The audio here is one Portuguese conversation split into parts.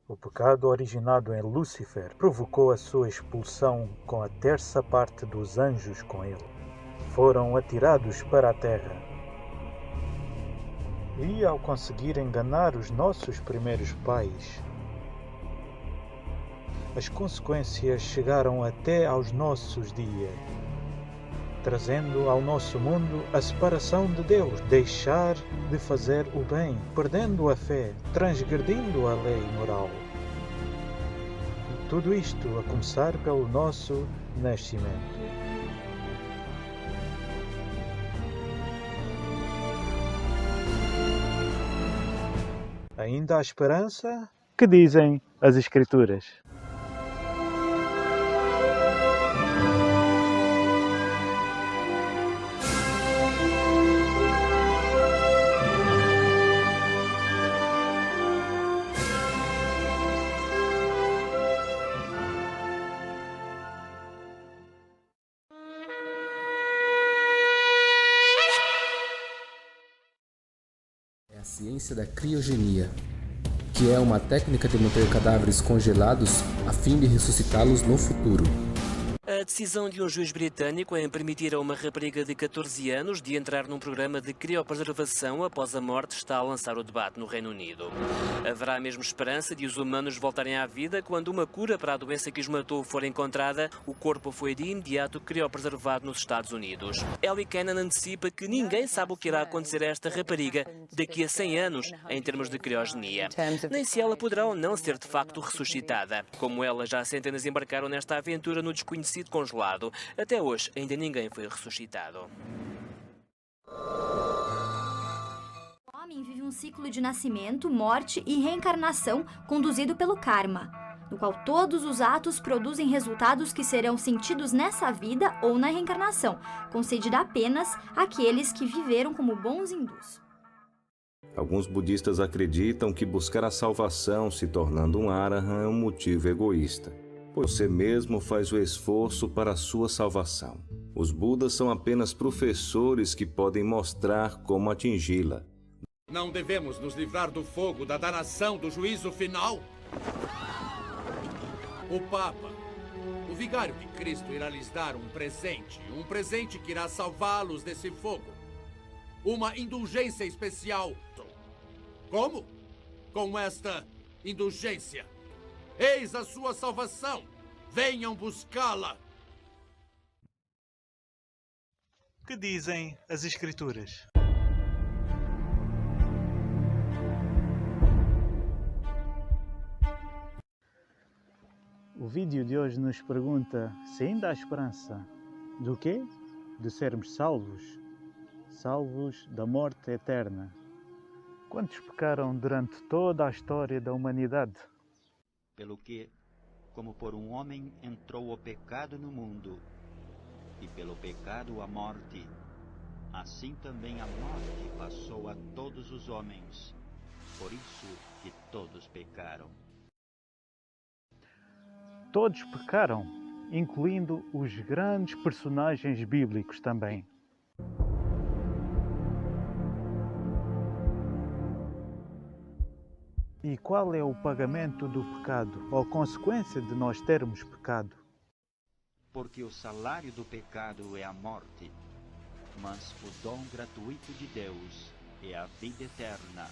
O pecado originado em Lúcifer provocou a sua expulsão com a terça parte dos anjos com ele. Foram atirados para a terra. E ao conseguir enganar os nossos primeiros pais, as consequências chegaram até aos nossos dias, trazendo ao nosso mundo a separação de Deus, deixar de fazer o bem, perdendo a fé, transgredindo a lei moral. E tudo isto a começar pelo nosso nascimento. Ainda há esperança? Que dizem as Escrituras? É a ciência da criogenia, que é uma técnica de manter cadáveres congelados a fim de ressuscitá-los no futuro. A decisão de um juiz britânico em permitir a uma rapariga de 14 anos de entrar num programa de criopreservação após a morte está a lançar o debate no Reino Unido. Haverá mesmo esperança de os humanos voltarem à vida quando uma cura para a doença que os matou for encontrada? O corpo foi de imediato criopreservado nos Estados Unidos. Ellie Cannon antecipa que ninguém sabe o que irá acontecer a esta rapariga daqui a 100 anos em termos de criogenia. Nem se ela poderá ou não ser de facto ressuscitada. Como ela, já centenas embarcaram nesta aventura no desconhecido congelado. Até hoje ainda ninguém foi ressuscitado. O homem vive um ciclo de nascimento, morte e reencarnação conduzido pelo karma, no qual todos os atos produzem resultados que serão sentidos nessa vida ou na reencarnação, concedida apenas àqueles que viveram como bons hindus. Alguns budistas acreditam que buscar a salvação se tornando um arahant é um motivo egoísta, pois você mesmo faz o esforço para a sua salvação. Os Budas são apenas professores que podem mostrar como atingi-la. Não devemos nos livrar do fogo da danação do juízo final? O Papa, o vigário de Cristo, irá lhes dar um presente que irá salvá-los desse fogo. Uma indulgência especial. Como? Com esta indulgência. Eis a sua salvação! Venham buscá-la! Que dizem as Escrituras? O vídeo de hoje nos pergunta se ainda há esperança. Do quê? De sermos salvos. Salvos da morte eterna. Quantos pecaram durante toda a história da humanidade? Pelo que, como por um homem entrou o pecado no mundo, e pelo pecado a morte, assim também a morte passou a todos os homens, por isso que todos pecaram. Todos pecaram, incluindo os grandes personagens bíblicos também. E qual é o pagamento do pecado, ou consequência de nós termos pecado? Porque o salário do pecado é a morte, mas o dom gratuito de Deus é a vida eterna,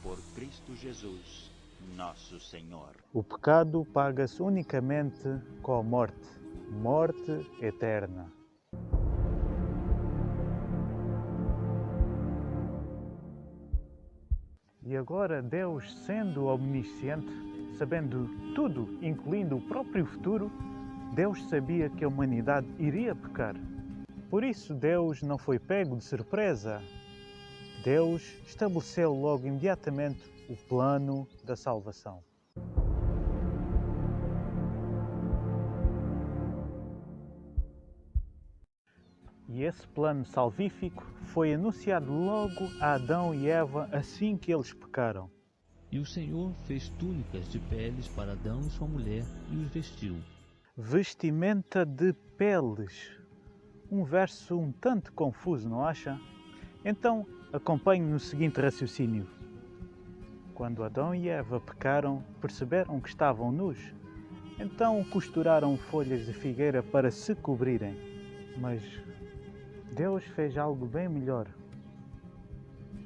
por Cristo Jesus, nosso Senhor. O pecado paga-se unicamente com a morte, morte eterna. E agora Deus, sendo omnisciente, sabendo tudo, incluindo o próprio futuro, Deus sabia que a humanidade iria pecar. Por isso Deus não foi pego de surpresa. Deus estabeleceu logo imediatamente o plano da salvação. E esse plano salvífico foi anunciado logo a Adão e Eva assim que eles pecaram. E o Senhor fez túnicas de peles para Adão e sua mulher e os vestiu. Vestimenta de peles. Um verso um tanto confuso, não acha? Então, acompanhe no seguinte raciocínio. Quando Adão e Eva pecaram, perceberam que estavam nus. Então costuraram folhas de figueira para se cobrirem. Mas Deus fez algo bem melhor.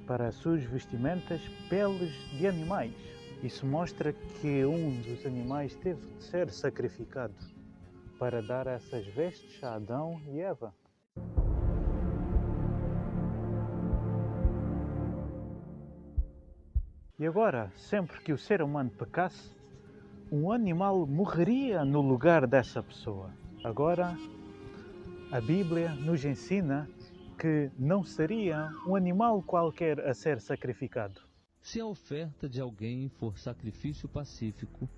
Para as suas vestimentas, peles de animais. Isso mostra que um dos animais teve de ser sacrificado para dar essas vestes a Adão e Eva. E agora, sempre que o ser humano pecasse, um animal morreria no lugar dessa pessoa. Agora, a Bíblia nos ensina que não seria um animal qualquer a ser sacrificado. Se a oferta de alguém for sacrifício pacífico,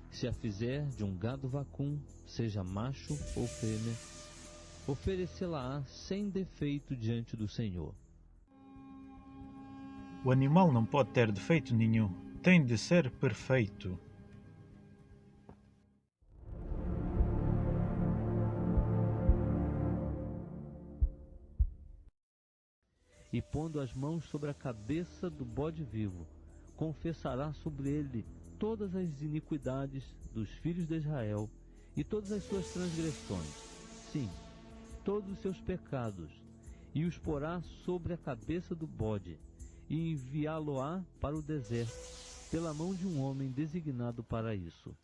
se a fizer de um gado vacum, seja macho ou fêmea, oferecê-la-á sem defeito diante do Senhor. O animal não pode ter defeito nenhum, tem de ser perfeito. E pondo as mãos sobre a cabeça do bode vivo, confessará sobre ele todas as iniquidades dos filhos de Israel e todas as suas transgressões, sim, todos os seus pecados, e os porá sobre a cabeça do bode, e enviá-lo-á para o deserto, pela mão de um homem designado para isso.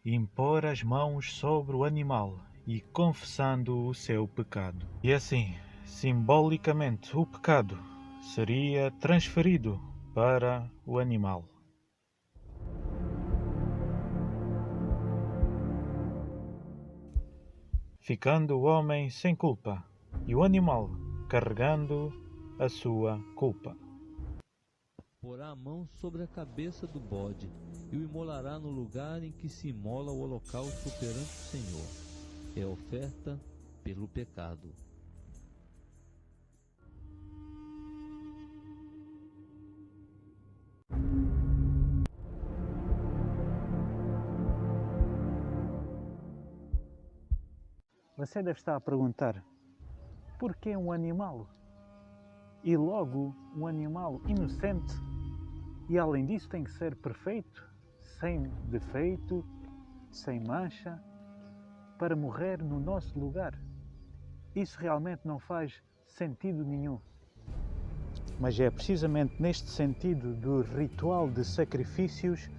Impor as mãos sobre o animal e confessando o seu pecado. E assim, simbolicamente, o pecado seria transferido para o animal. Ficando o homem sem culpa e o animal carregando a sua culpa. Porá a mão sobre a cabeça do bode e o imolará no lugar em que se imola o holocausto perante o Senhor. É oferta pelo pecado. Você deve estar a perguntar, por que um animal? E logo um animal inocente? E além disso tem que ser perfeito, sem defeito, sem mancha, para morrer no nosso lugar. Isso realmente não faz sentido nenhum. Mas é precisamente neste sentido do ritual de sacrifícios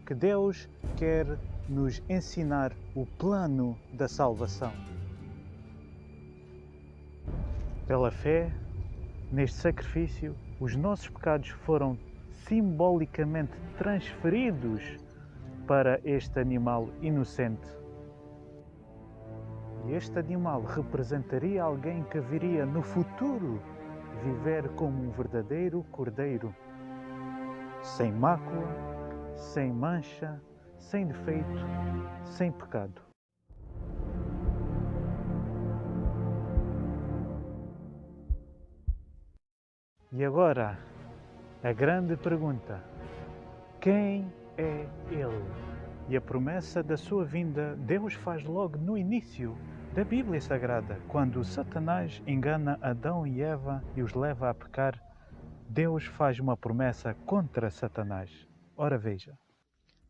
que Deus quer nos ensinar o plano da salvação. Pela fé, neste sacrifício, os nossos pecados foram simbolicamente transferidos para este animal inocente. E este animal representaria alguém que viria no futuro viver como um verdadeiro cordeiro, sem mácula, sem mancha, sem defeito, sem pecado. E agora, a grande pergunta: quem é Ele? E a promessa da sua vinda Deus faz logo no início da Bíblia Sagrada. Quando Satanás engana Adão e Eva e os leva a pecar, Deus faz uma promessa contra Satanás. Ora veja.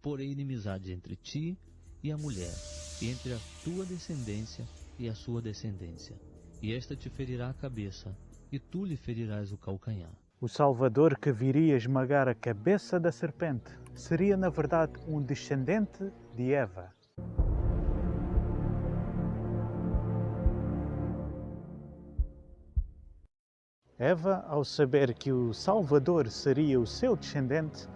Porém inimizade entre ti e a mulher, e entre a tua descendência e a sua descendência. E esta te ferirá a cabeça, e tu lhe ferirás o calcanhar. O Salvador que viria esmagar a cabeça da serpente seria, na verdade, um descendente de Eva. Eva, ao saber que o Salvador seria o seu descendente,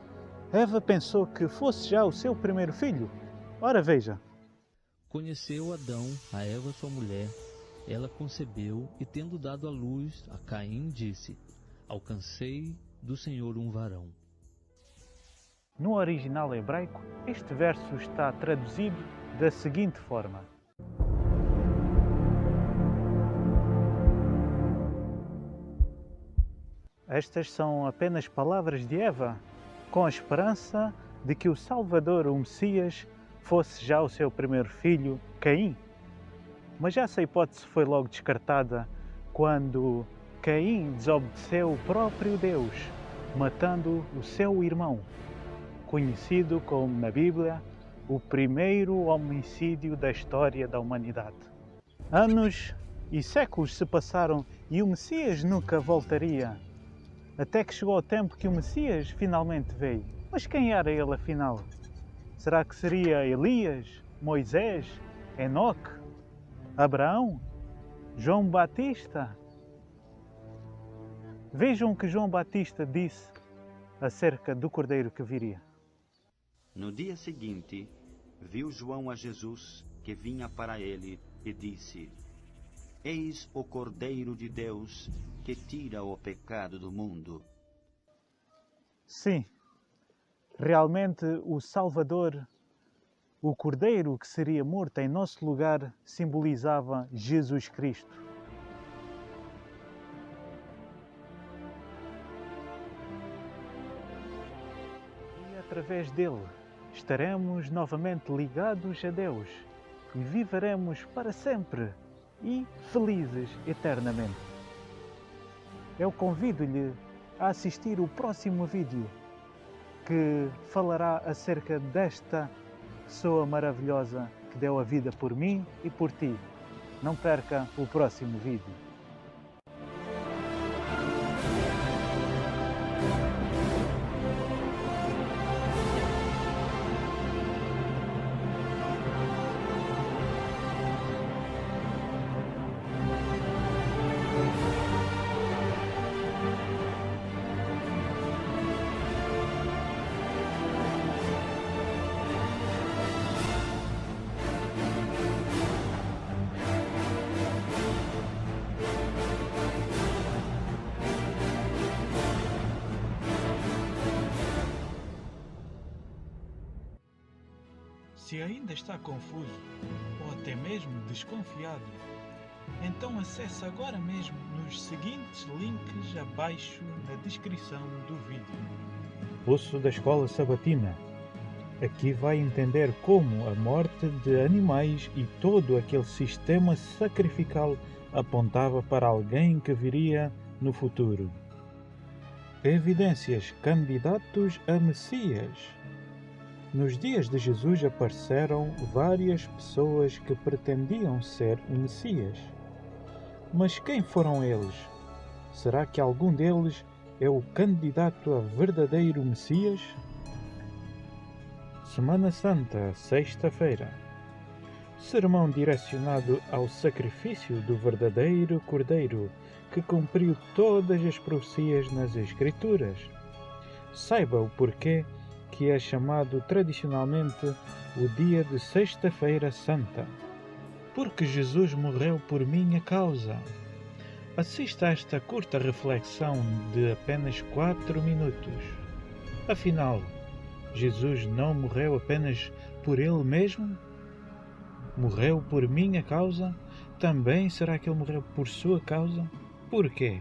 Eva pensou que fosse já o seu primeiro filho. Ora veja. Conheceu Adão, a Eva sua mulher, ela concebeu e tendo dado à luz a Caim disse: alcancei do Senhor um varão. No original hebraico, este verso está traduzido da seguinte forma: estas são apenas palavras de Eva, com a esperança de que o Salvador, o Messias, fosse já o seu primeiro filho, Caim. Mas essa hipótese foi logo descartada quando Caim desobedeceu o próprio Deus, matando o seu irmão, conhecido como, na Bíblia, o primeiro homicídio da história da humanidade. Anos e séculos se passaram e o Messias nunca voltaria, até que chegou o tempo que o Messias finalmente veio. Mas quem era ele afinal? Será que seria Elias, Moisés, Enoque, Abraão, João Batista? Vejam o que João Batista disse acerca do Cordeiro que viria. No dia seguinte, viu João a Jesus que vinha para ele e disse: Eis o Cordeiro de Deus que tira o pecado do mundo. Sim, realmente o Salvador, o Cordeiro que seria morto em nosso lugar, simbolizava Jesus Cristo. E através dele estaremos novamente ligados a Deus e viveremos para sempre e felizes eternamente. Eu convido-lhe a assistir o próximo vídeo que falará acerca desta pessoa maravilhosa que deu a vida por mim e por ti. Não perca o próximo vídeo. Se ainda está confuso ou até mesmo desconfiado, então acesse agora mesmo nos seguintes links abaixo na descrição do vídeo. Poço da Escola Sabatina. Aqui vai entender como a morte de animais e todo aquele sistema sacrificial apontava para alguém que viria no futuro. Evidências candidatos a Messias. Nos dias de Jesus apareceram várias pessoas que pretendiam ser o Messias. Mas quem foram eles? Será que algum deles é o candidato a verdadeiro Messias? Semana Santa, sexta-feira. Sermão direcionado ao sacrifício do verdadeiro Cordeiro, que cumpriu todas as profecias nas Escrituras. Saiba o porquê que é chamado tradicionalmente o dia de Sexta-feira Santa. Porque Jesus morreu por minha causa. Assista a esta curta reflexão de apenas 4 minutos. Afinal, Jesus não morreu apenas por Ele mesmo? Morreu por minha causa? Também será que Ele morreu por sua causa? Por quê?